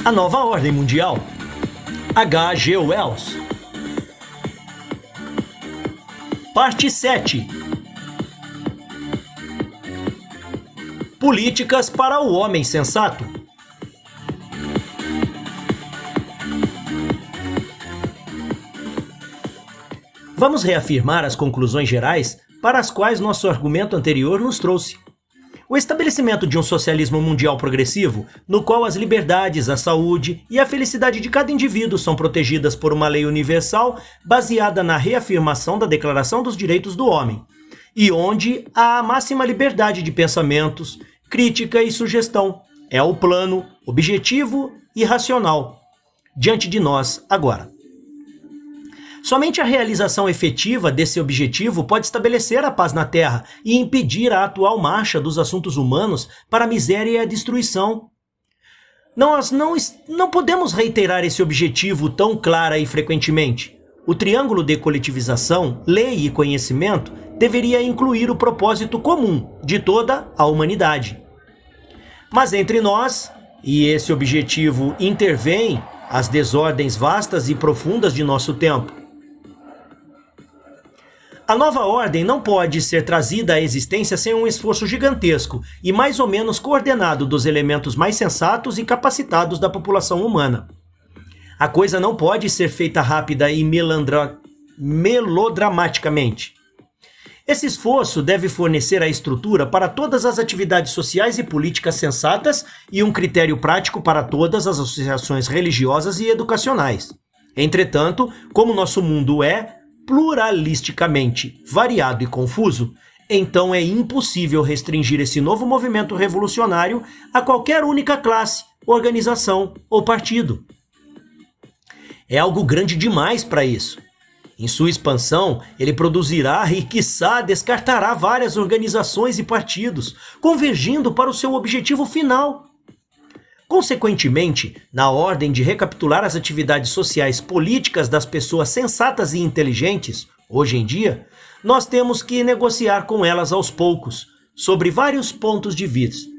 A Nova Ordem Mundial. H.G. Wells. Parte 7. Políticas para o homem sensato. Vamos reafirmar as conclusões gerais para as quais nosso argumento anterior nos trouxe. O estabelecimento de um socialismo mundial progressivo, no qual as liberdades, a saúde e a felicidade de cada indivíduo são protegidas por uma lei universal baseada na reafirmação da Declaração dos Direitos do Homem, e onde há a máxima liberdade de pensamentos, crítica e sugestão. É o plano, objetivo e racional diante de nós agora. Somente a realização efetiva desse objetivo pode estabelecer a paz na Terra e impedir a atual marcha dos assuntos humanos para a miséria e a destruição. Nós não podemos reiterar esse objetivo tão clara e frequentemente. O triângulo de coletivização, lei e conhecimento deveria incluir o propósito comum de toda a humanidade. Mas entre nós, e esse objetivo intervém as desordens vastas e profundas de nosso tempo. A nova ordem não pode ser trazida à existência sem um esforço gigantesco e mais ou menos coordenado dos elementos mais sensatos e capacitados da população humana. A coisa não pode ser feita rápida e melodramaticamente. Esse esforço deve fornecer a estrutura para todas as atividades sociais e políticas sensatas e um critério prático para todas as associações religiosas e educacionais. Entretanto, como nosso mundo é pluralisticamente variado e confuso, então é impossível restringir esse novo movimento revolucionário a qualquer única classe, organização ou partido. É algo grande demais para isso. Em sua expansão, ele produzirá e, quiçá, descartará várias organizações e partidos, convergindo para o seu objetivo final. Consequentemente, na ordem de recapitular as atividades sociais políticas das pessoas sensatas e inteligentes, hoje em dia, nós temos que negociar com elas aos poucos, sobre vários pontos de vista.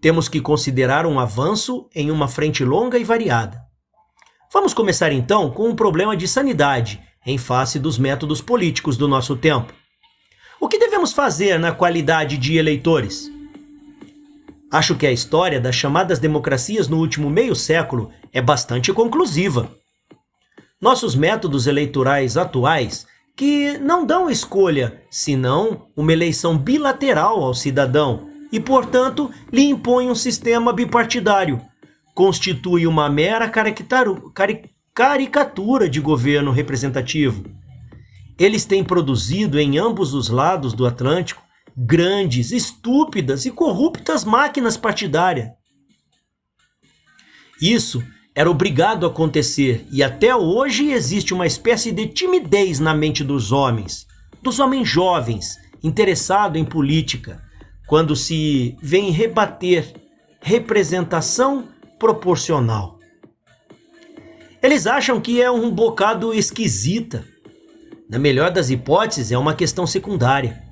Temos que considerar um avanço em uma frente longa e variada. Vamos começar então com um problema de sanidade em face dos métodos políticos do nosso tempo. O que devemos fazer na qualidade de eleitores? Acho que a história das chamadas democracias no último meio século é bastante conclusiva. Nossos métodos eleitorais atuais, que não dão escolha, senão uma eleição bilateral ao cidadão e, portanto, lhe impõem um sistema bipartidário, constitui uma mera caricatura de governo representativo. Eles têm produzido em ambos os lados do Atlântico grandes, estúpidas e corruptas máquinas partidárias. Isso era obrigado a acontecer e até hoje existe uma espécie de timidez na mente dos homens jovens, interessados em política, quando se vem rebater representação proporcional. Eles acham que é um bocado esquisita. Na melhor das hipóteses, é uma questão secundária.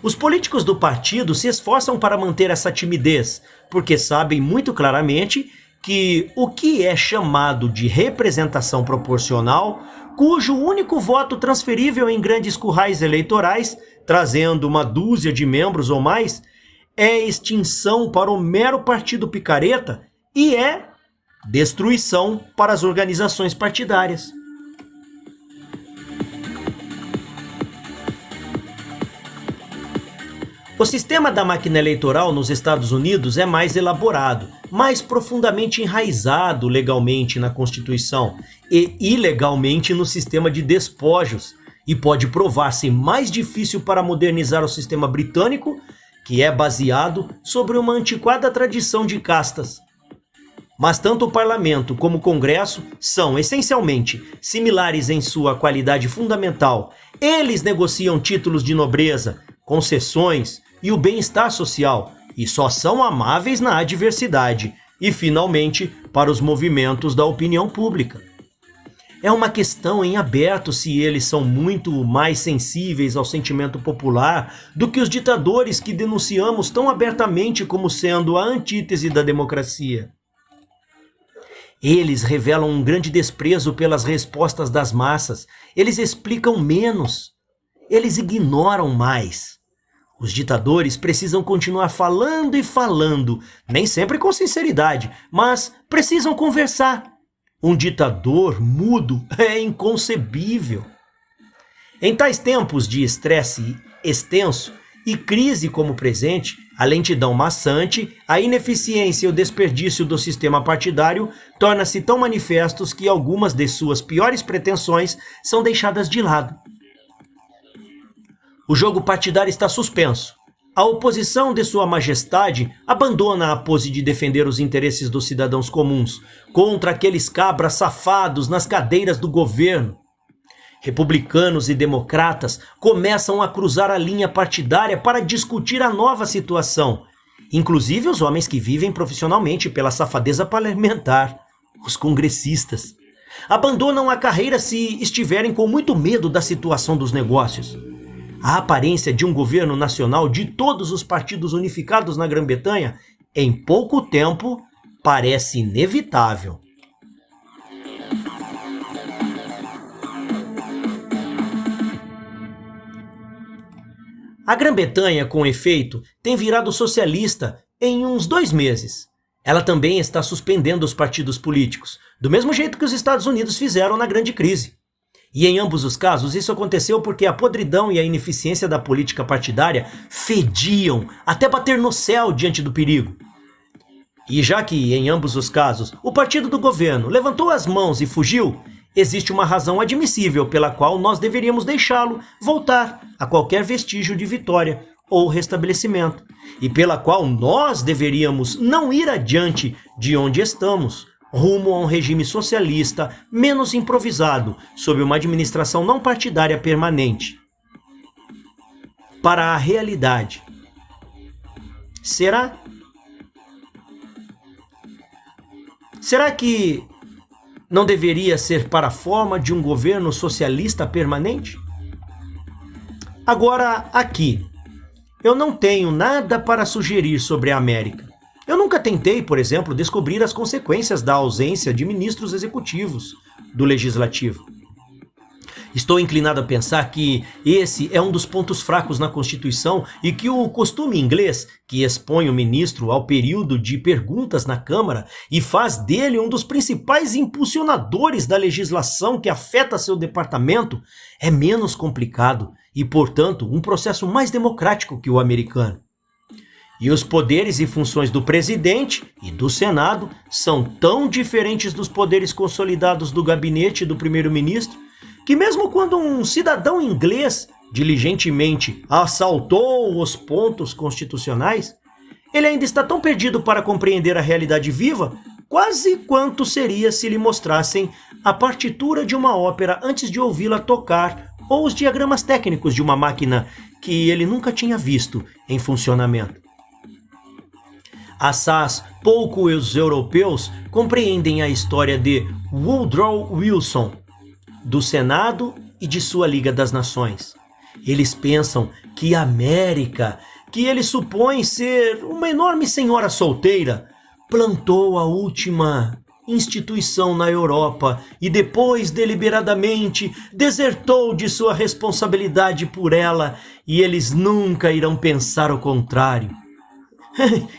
Os políticos do partido se esforçam para manter essa timidez, porque sabem muito claramente que o que é chamado de representação proporcional, cujo único voto transferível em grandes currais eleitorais, trazendo uma dúzia de membros ou mais, é extinção para o mero partido picareta e é destruição para as organizações partidárias. O sistema da máquina eleitoral nos Estados Unidos é mais elaborado, mais profundamente enraizado legalmente na Constituição e ilegalmente no sistema de despojos, e pode provar-se mais difícil para modernizar o sistema britânico, que é baseado sobre uma antiquada tradição de castas. Mas tanto o Parlamento como o Congresso são essencialmente similares em sua qualidade fundamental. Eles negociam títulos de nobreza, concessões e o bem-estar social, e só são amáveis na adversidade e, finalmente, para os movimentos da opinião pública. É uma questão em aberto se eles são muito mais sensíveis ao sentimento popular do que os ditadores que denunciamos tão abertamente como sendo a antítese da democracia. Eles revelam um grande desprezo pelas respostas das massas. Eles explicam menos. Eles ignoram mais. Os ditadores precisam continuar falando e falando, nem sempre com sinceridade, mas precisam conversar. Um ditador mudo é inconcebível. Em tais tempos de estresse extenso e crise como o presente, a lentidão maçante, a ineficiência e o desperdício do sistema partidário tornam-se tão manifestos que algumas de suas piores pretensões são deixadas de lado. O jogo partidário está suspenso. A oposição de Sua Majestade abandona a pose de defender os interesses dos cidadãos comuns contra aqueles cabras safados nas cadeiras do governo. Republicanos e democratas começam a cruzar a linha partidária para discutir a nova situação, inclusive os homens que vivem profissionalmente pela safadeza parlamentar, os congressistas. Abandonam a carreira se estiverem com muito medo da situação dos negócios. A aparência de um governo nacional de todos os partidos unificados na Grã-Bretanha, em pouco tempo, parece inevitável. A Grã-Bretanha, com efeito, tem virado socialista em uns 2 meses. Ela também está suspendendo os partidos políticos, do mesmo jeito que os Estados Unidos fizeram na grande crise. E em ambos os casos, isso aconteceu porque a podridão e a ineficiência da política partidária fediam até bater no céu diante do perigo. E já que, em ambos os casos, o partido do governo levantou as mãos e fugiu, existe uma razão admissível pela qual nós deveríamos deixá-lo voltar a qualquer vestígio de vitória ou restabelecimento, e pela qual nós deveríamos não ir adiante de onde estamos, rumo a um regime socialista menos improvisado, sob uma administração não partidária permanente. Para a realidade. Será? Será que não deveria ser para a forma de um governo socialista permanente? Agora, aqui, eu não tenho nada para sugerir sobre a América. Eu nunca tentei, por exemplo, descobrir as consequências da ausência de ministros executivos do Legislativo. Estou inclinado a pensar que esse é um dos pontos fracos na Constituição e que o costume inglês, que expõe o ministro ao período de perguntas na Câmara e faz dele um dos principais impulsionadores da legislação que afeta seu departamento, é menos complicado e, portanto, um processo mais democrático que o americano. E os poderes e funções do presidente e do Senado são tão diferentes dos poderes consolidados do gabinete do primeiro-ministro que mesmo quando um cidadão inglês diligentemente assaltou os pontos constitucionais, ele ainda está tão perdido para compreender a realidade viva quase quanto seria se lhe mostrassem a partitura de uma ópera antes de ouvi-la tocar ou os diagramas técnicos de uma máquina que ele nunca tinha visto em funcionamento. Assaz, pouco os europeus compreendem a história de Woodrow Wilson, do Senado e de sua Liga das Nações. Eles pensam que a América, que eles supõem ser uma enorme senhora solteira, plantou a última instituição na Europa e depois, deliberadamente, desertou de sua responsabilidade por ela, e eles nunca irão pensar o contrário.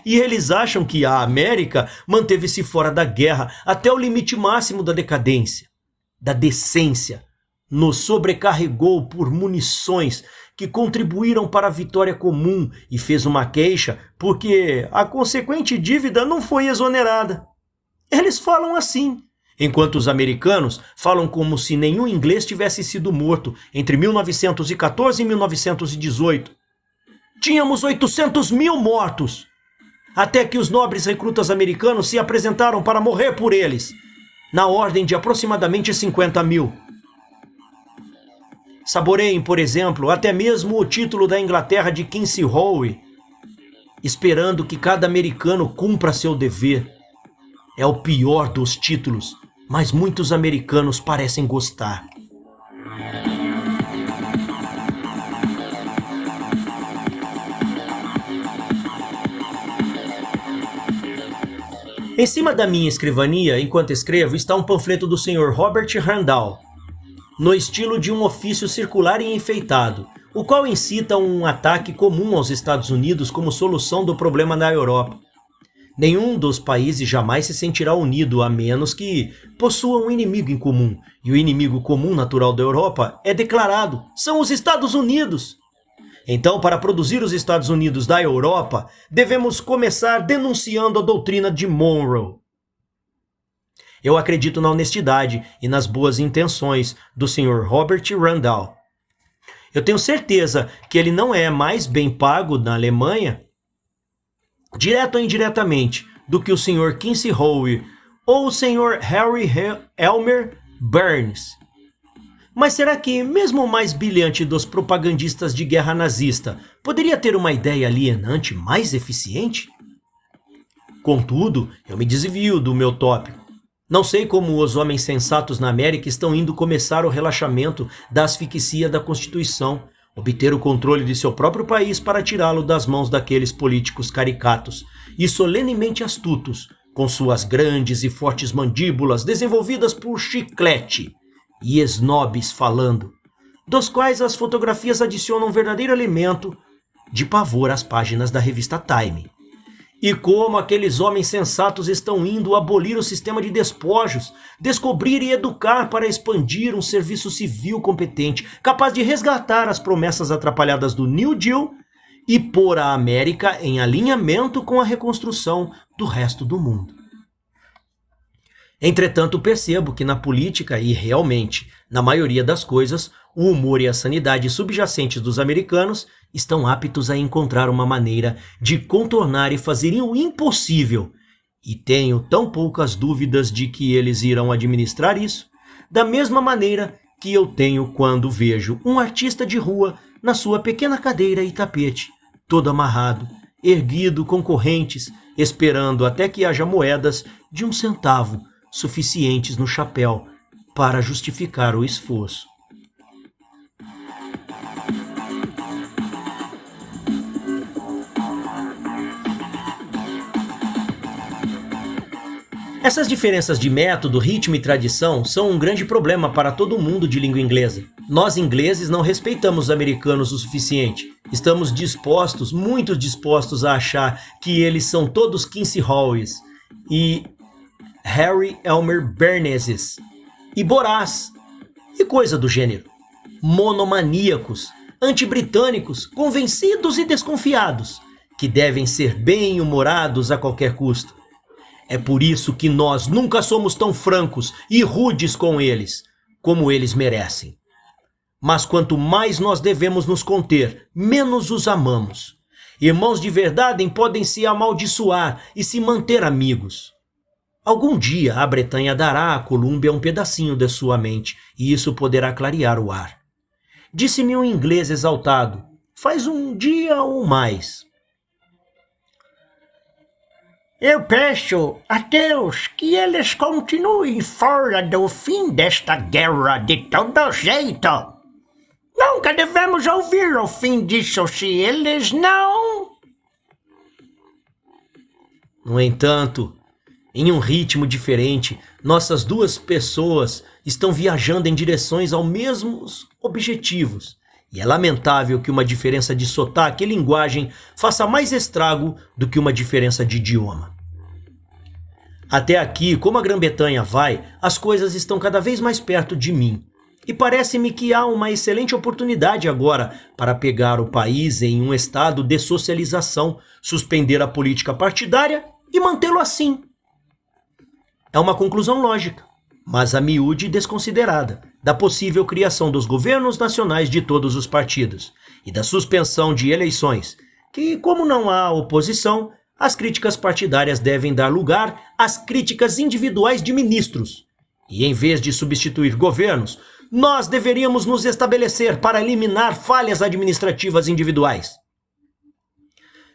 E eles acham que a América manteve-se fora da guerra até o limite máximo da decadência, da decência, nos sobrecarregou por munições que contribuíram para a vitória comum e fez uma queixa porque a consequente dívida não foi exonerada. Eles falam assim, enquanto os americanos falam como se nenhum inglês tivesse sido morto entre 1914 e 1918. Tínhamos 800 mil mortos, até que os nobres recrutas americanos se apresentaram para morrer por eles, na ordem de aproximadamente 50 mil. Saboreiem, por exemplo, até mesmo o título da Inglaterra de Quincy Howe, esperando que cada americano cumpra seu dever. É o pior dos títulos, mas muitos americanos parecem gostar. Em cima da minha escrivania, enquanto escrevo, está um panfleto do Sr. Robert Randall, no estilo de um ofício circular e enfeitado, o qual incita um ataque comum aos Estados Unidos como solução do problema na Europa. Nenhum dos países jamais se sentirá unido a menos que possua um inimigo em comum, e o inimigo comum natural da Europa é declarado: são os Estados Unidos. Então, para produzir os Estados Unidos da Europa, devemos começar denunciando a doutrina de Monroe. Eu acredito na honestidade e nas boas intenções do Sr. Robert Randall. Eu tenho certeza que ele não é mais bem pago na Alemanha, direto ou indiretamente, do que o Sr. Quincy Howe ou o Sr. Harry Elmer Burns. Mas será que mesmo o mais brilhante dos propagandistas de guerra nazista poderia ter uma ideia alienante mais eficiente? Contudo, eu me desvio do meu tópico. Não sei como os homens sensatos na América estão indo começar o relaxamento da asfixia da Constituição, obter o controle de seu próprio país para tirá-lo das mãos daqueles políticos caricatos e solenemente astutos, com suas grandes e fortes mandíbulas desenvolvidas por chiclete, e snobs falando, dos quais as fotografias adicionam um verdadeiro elemento de pavor às páginas da revista Time. E como aqueles homens sensatos estão indo abolir o sistema de despojos, descobrir e educar para expandir um serviço civil competente, capaz de resgatar as promessas atrapalhadas do New Deal e pôr a América em alinhamento com a reconstrução do resto do mundo. Entretanto, percebo que na política e realmente na maioria das coisas, o humor e a sanidade subjacentes dos americanos estão aptos a encontrar uma maneira de contornar e fazerem o impossível. E tenho tão poucas dúvidas de que eles irão administrar isso, da mesma maneira que eu tenho quando vejo um artista de rua na sua pequena cadeira e tapete, todo amarrado, erguido com correntes, esperando até que haja moedas de 1 centavo suficientes no chapéu para justificar o esforço. Essas diferenças de método, ritmo e tradição são um grande problema para todo mundo de língua inglesa. Nós ingleses não respeitamos os americanos o suficiente. Estamos dispostos, muito dispostos a achar que eles são todos Quincy Howes e Harry Elmer Burnses e Borás e coisa do gênero. Monomaníacos, antibritânicos, convencidos e desconfiados, que devem ser bem-humorados a qualquer custo. É por isso que nós nunca somos tão francos e rudes com eles, como eles merecem. Mas quanto mais nós devemos nos conter, menos os amamos. Irmãos de verdade podem se amaldiçoar e se manter amigos. Algum dia a Bretanha dará à Colômbia um pedacinho de sua mente, e isso poderá clarear o ar. Disse-me um inglês exaltado, faz um dia ou mais. Eu peço a Deus que eles continuem fora do fim desta guerra de todo jeito. Nunca devemos ouvir o fim disso se eles não... No entanto, em um ritmo diferente, nossas duas pessoas estão viajando em direções aos mesmos objetivos. E é lamentável que uma diferença de sotaque e linguagem faça mais estrago do que uma diferença de idioma. Até aqui, como a Grã-Bretanha vai, as coisas estão cada vez mais perto de mim. E parece-me que há uma excelente oportunidade agora para pegar o país em um estado de socialização, suspender a política partidária e mantê-lo assim. É uma conclusão lógica, mas a miúde desconsiderada, da possível criação dos governos nacionais de todos os partidos e da suspensão de eleições, que, como não há oposição, as críticas partidárias devem dar lugar às críticas individuais de ministros. E em vez de substituir governos, nós deveríamos nos estabelecer para eliminar falhas administrativas individuais.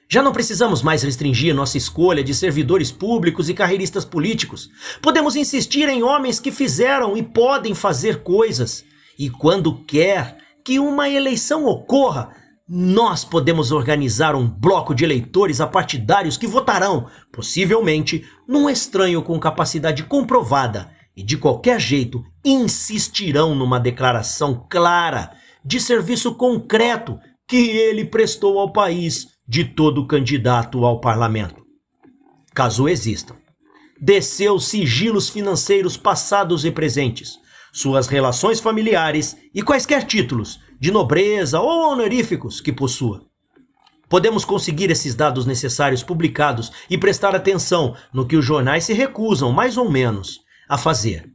Já não precisamos mais restringir nossa escolha de servidores públicos e carreiristas políticos. Podemos insistir em homens que fizeram e podem fazer coisas. E quando quer que uma eleição ocorra, nós podemos organizar um bloco de eleitores apartidários que votarão, possivelmente, num estranho com capacidade comprovada e, de qualquer jeito, insistirão numa declaração clara de serviço concreto que ele prestou ao país de todo candidato ao parlamento, caso existam, de seus sigilos financeiros passados e presentes, suas relações familiares e quaisquer títulos de nobreza ou honoríficos que possua. Podemos conseguir esses dados necessários publicados e prestar atenção no que os jornais se recusam, mais ou menos, a fazer.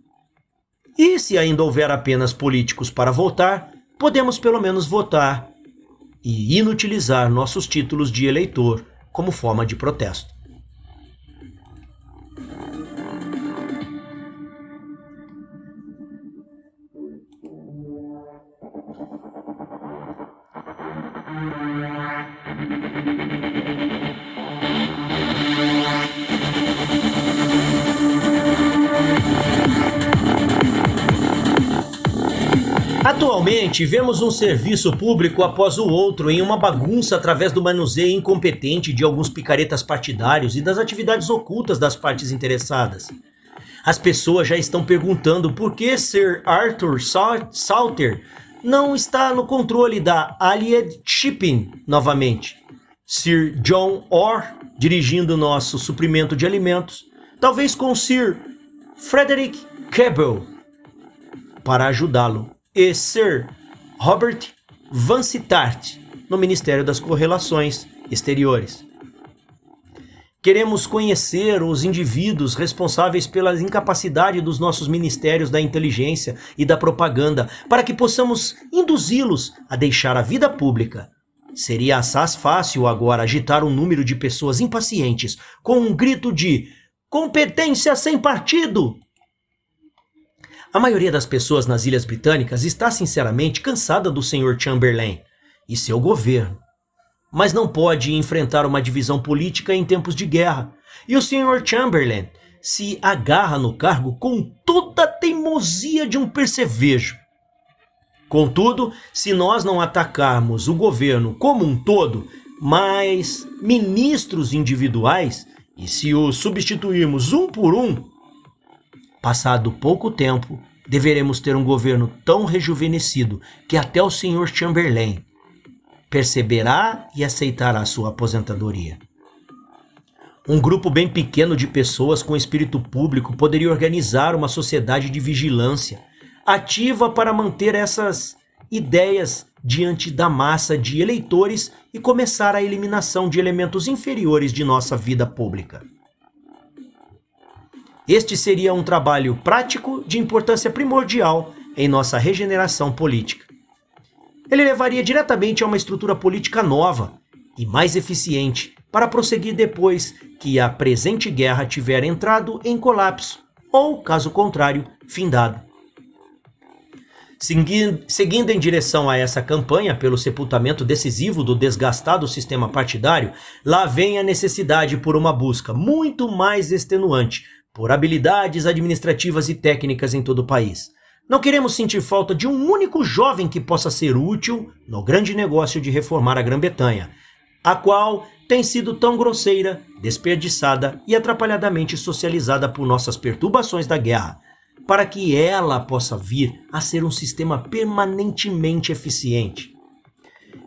E se ainda houver apenas políticos para votar, podemos pelo menos votar e inutilizar nossos títulos de eleitor como forma de protesto. Atualmente, vemos um serviço público após o outro em uma bagunça através do manuseio incompetente de alguns picaretas partidários e das atividades ocultas das partes interessadas. As pessoas já estão perguntando por que Sir Arthur Salter não está no controle da Allied Shipping novamente. Sir John Orr dirigindo nosso suprimento de alimentos, talvez com Sir Frederick Cabell para ajudá-lo. E Sir Robert Vansittart no Ministério das Relações Exteriores. Queremos conhecer os indivíduos responsáveis pela incapacidade dos nossos ministérios da inteligência e da propaganda para que possamos induzi-los a deixar a vida pública. Seria assaz fácil agora agitar um número de pessoas impacientes com um grito de competência sem partido. A maioria das pessoas nas Ilhas Britânicas está sinceramente cansada do Sr. Chamberlain e seu governo, mas não pode enfrentar uma divisão política em tempos de guerra, e o Sr. Chamberlain se agarra no cargo com toda a teimosia de um percevejo. Contudo, se nós não atacarmos o governo como um todo, mas ministros individuais, e se os substituirmos um por um, passado pouco tempo, deveremos ter um governo tão rejuvenescido que até o Sr. Chamberlain perceberá e aceitará sua aposentadoria. Um grupo bem pequeno de pessoas com espírito público poderia organizar uma sociedade de vigilância ativa para manter essas ideias diante da massa de eleitores e começar a eliminação de elementos inferiores de nossa vida pública. Este seria um trabalho prático de importância primordial em nossa regeneração política. Ele levaria diretamente a uma estrutura política nova e mais eficiente para prosseguir depois que a presente guerra tiver entrado em colapso ou, caso contrário, findado. Seguindo em direção a essa campanha pelo sepultamento decisivo do desgastado sistema partidário, lá vem a necessidade por uma busca muito mais extenuante por habilidades administrativas e técnicas em todo o país. Não queremos sentir falta de um único jovem que possa ser útil no grande negócio de reformar a Grã-Bretanha, a qual tem sido tão grosseira, desperdiçada e atrapalhadamente socializada por nossas perturbações da guerra, para que ela possa vir a ser um sistema permanentemente eficiente.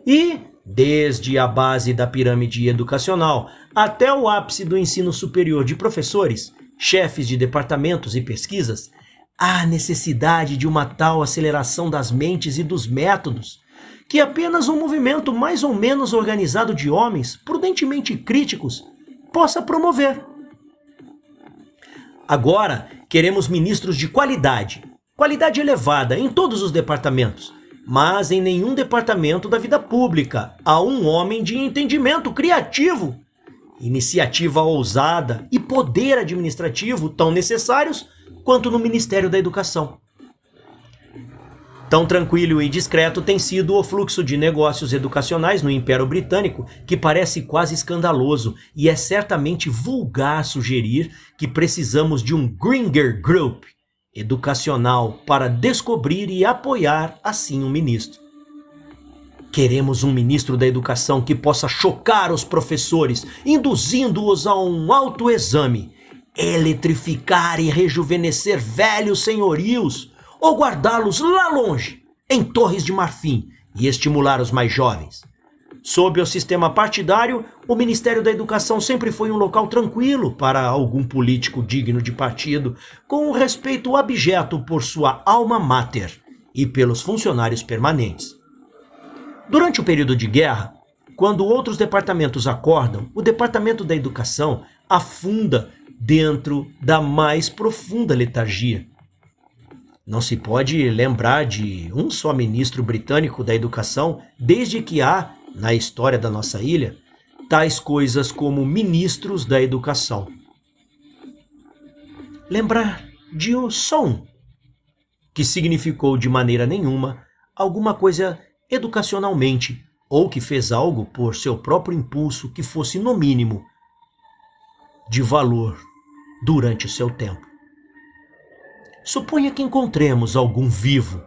E, desde a base da pirâmide educacional até o ápice do ensino superior de professores, chefes de departamentos e pesquisas, há necessidade de uma tal aceleração das mentes e dos métodos que apenas um movimento mais ou menos organizado de homens, prudentemente críticos, possa promover. Agora, queremos ministros de qualidade elevada em todos os departamentos, mas em nenhum departamento da vida pública há um homem de entendimento criativo, iniciativa ousada e poder administrativo tão necessários quanto no Ministério da Educação. Tão tranquilo e discreto tem sido o fluxo de negócios educacionais no Império Britânico, que parece quase escandaloso, e é certamente vulgar sugerir que precisamos de um Gringer Group educacional para descobrir e apoiar assim um ministro. Queremos um ministro da Educação que possa chocar os professores, induzindo-os a um autoexame, eletrificar e rejuvenescer velhos senhorios, ou guardá-los lá longe, em Torres de Marfim, e estimular os mais jovens. Sob o sistema partidário, o Ministério da Educação sempre foi um local tranquilo para algum político digno de partido, com um respeito abjeto por sua alma mater e pelos funcionários permanentes. Durante o período de guerra, quando outros departamentos acordam, o Departamento da Educação afunda dentro da mais profunda letargia. Não se pode lembrar de um só ministro britânico da Educação desde que há, na história da nossa ilha, tais coisas como ministros da Educação. Lembrar de só um, que significou de maneira nenhuma alguma coisa educacionalmente, ou que fez algo por seu próprio impulso que fosse, no mínimo, de valor durante o seu tempo. Suponha que encontremos algum vivo,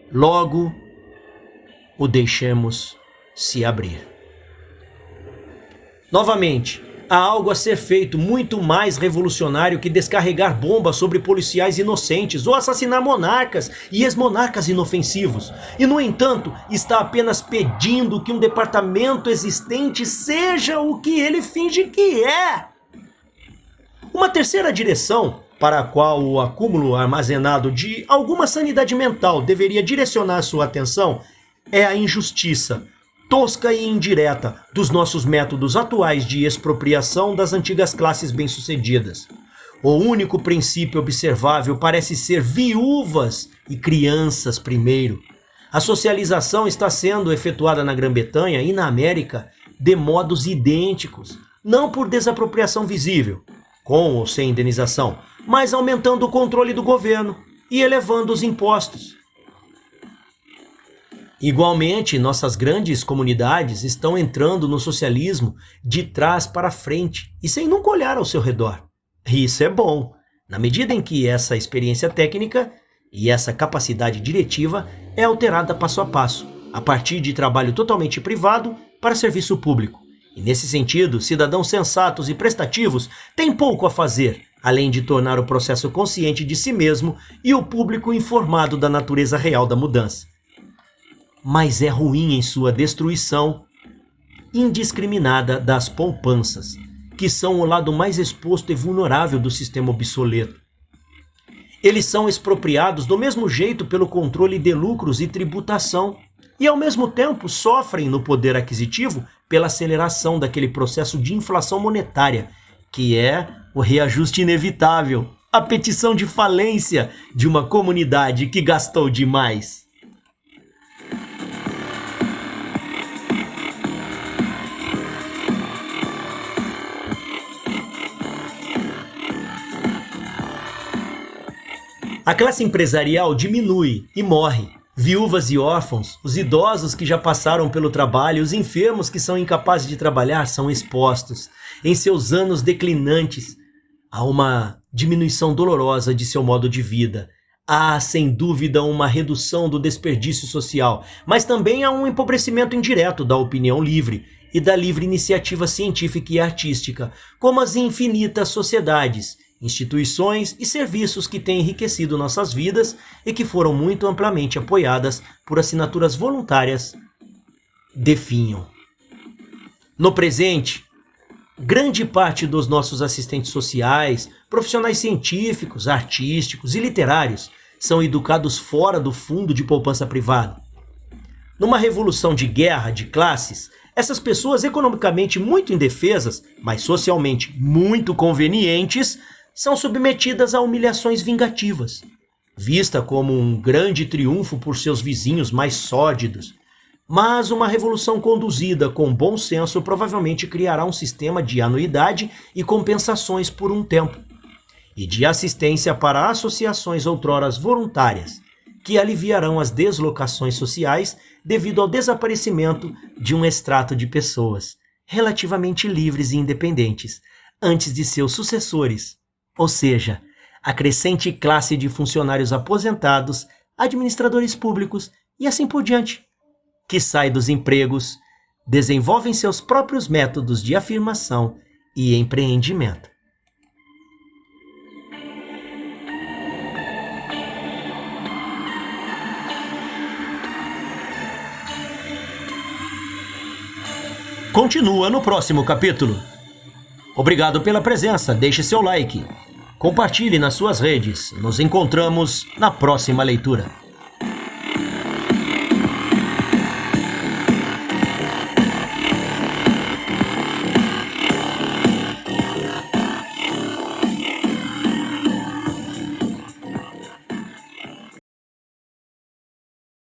logo o deixemos se abrir. Novamente, há algo a ser feito muito mais revolucionário que descarregar bombas sobre policiais inocentes ou assassinar monarcas e ex-monarcas inofensivos. E, no entanto, está apenas pedindo que um departamento existente seja o que ele finge que é. Uma terceira direção, para a qual o acúmulo armazenado de alguma sanidade mental deveria direcionar sua atenção, é a injustiça tosca e indireta dos nossos métodos atuais de expropriação das antigas classes bem-sucedidas. O único princípio observável parece ser viúvas e crianças primeiro. A socialização está sendo efetuada na Grã-Bretanha e na América de modos idênticos, não por desapropriação visível, com ou sem indenização, mas aumentando o controle do governo e elevando os impostos. Igualmente, nossas grandes comunidades estão entrando no socialismo de trás para frente e sem nunca olhar ao seu redor. E isso é bom, na medida em que essa experiência técnica e essa capacidade diretiva é alterada passo a passo, a partir de trabalho totalmente privado para serviço público. E nesse sentido, cidadãos sensatos e prestativos têm pouco a fazer, além de tornar o processo consciente de si mesmo e o público informado da natureza real da mudança. Mas é ruim em sua destruição indiscriminada das poupanças, que são o lado mais exposto e vulnerável do sistema obsoleto. Eles são expropriados do mesmo jeito pelo controle de lucros e tributação, e ao mesmo tempo sofrem no poder aquisitivo pela aceleração daquele processo de inflação monetária, que é o reajuste inevitável, a petição de falência de uma comunidade que gastou demais. A classe empresarial diminui e morre. Viúvas e órfãos, os idosos que já passaram pelo trabalho, os enfermos que são incapazes de trabalhar são expostos, em seus anos declinantes, a uma diminuição dolorosa de seu modo de vida. Há, sem dúvida, uma redução do desperdício social, mas também há um empobrecimento indireto da opinião livre e da livre iniciativa científica e artística, como as infinitas sociedades, instituições e serviços que têm enriquecido nossas vidas e que foram muito amplamente apoiadas por assinaturas voluntárias definham. No presente, grande parte dos nossos assistentes sociais, profissionais científicos, artísticos e literários são educados fora do fundo de poupança privada. Numa revolução de guerra de classes, essas pessoas economicamente muito indefesas, mas socialmente muito convenientes, são submetidas a humilhações vingativas, vista como um grande triunfo por seus vizinhos mais sórdidos. Mas uma revolução conduzida com bom senso provavelmente criará um sistema de anuidade e compensações por um tempo, e de assistência para associações outrora voluntárias, que aliviarão as deslocações sociais devido ao desaparecimento de um extrato de pessoas relativamente livres e independentes antes de seus sucessores, ou seja, a crescente classe de funcionários aposentados, administradores públicos e assim por diante. que sai dos empregos, desenvolvem seus próprios métodos de afirmação e empreendimento. Continua no próximo capítulo. Obrigado pela presença, deixe seu like, compartilhe nas suas redes. Nos encontramos na próxima leitura.